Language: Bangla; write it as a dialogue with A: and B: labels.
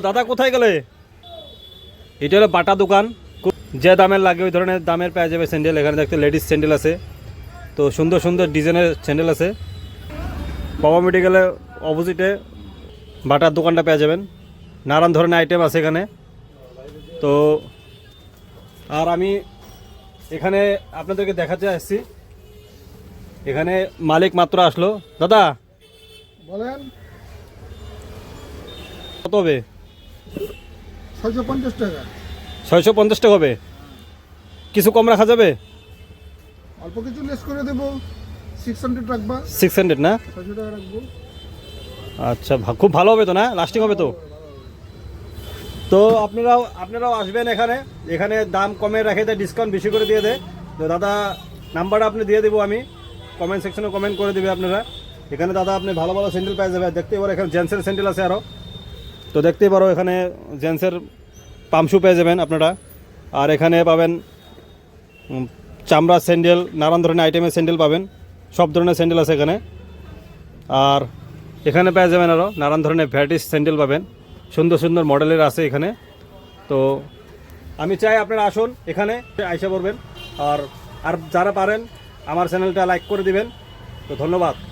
A: দাদা কোথায় গেলে? এটা হলো বাটা দোকান, যে দামের লাগে ওই ধরনের দামের পেয়ে যাবে স্যান্ডেল। এখানে দেখতে লেডিস স্যান্ডেল আছে, তো সুন্দর সুন্দর ডিজাইনের স্যান্ডেল আছে। বাবা মেডিকেলের অপোজিটে বাটার দোকানটা পেয়ে যাবেন, নানান ধরনের আইটেম আছে এখানে। তো আর আমি এখানে আপনাদেরকে দেখাতে আসছি, এখানে মালিক মাত্র আসলো। দাদা
B: বলেন।
A: কত হবে?
B: 650 টাকা।
A: 650 টাকা হবে, কিছু কম রাখা যাবে?
B: অল্প কিছু লেস করে দেবো, 600 রাখবা।
A: 600 না?
B: 600 টাকা রাখবো।
A: আচ্ছা, খুব ভালো হবে তো না? লাস্টিং হবে তো? তো আপনারাও আসবেন এখানে, এখানে দাম কমে রাখে দেয়, ডিসকাউন্ট বেশি করে দিয়ে দেয়। তো দাদা নাম্বারটা আপনি দিয়ে দেবো আমি, কমেন্ট সেকশনে কমেন্ট করে দেবে আপনারা। এখানে দাদা আপনি ভালো ভালো স্যান্ডেল পেয়ে যাবে। দেখতেই পারো এখানে জেন্টসের স্যান্ডেল আছে আরও, তো দেখতেই পারো এখানে জেন্টসের পামশু পেয়ে যাবেন আপনারা। আর এখানে পাবেন চামড়ার স্যান্ডেল, নানান ধরনের আইটেমের স্যান্ডেল পাবেন, সব ধরনের স্যান্ডেল আছে এখানে। আর এখানে পেয়ে যাবেন আরও নানান ধরনের ভ্যারাইটিস স্যান্ডেল পাবেন, সুন্দর সুন্দর মডেলের আছে এখানে। তো আমি চাই আপনারা আসুন এখানে, আইসা পড়বেন। আর যারা পারেন আমার চ্যানেলটা লাইক করে দিবেন। তো ধন্যবাদ।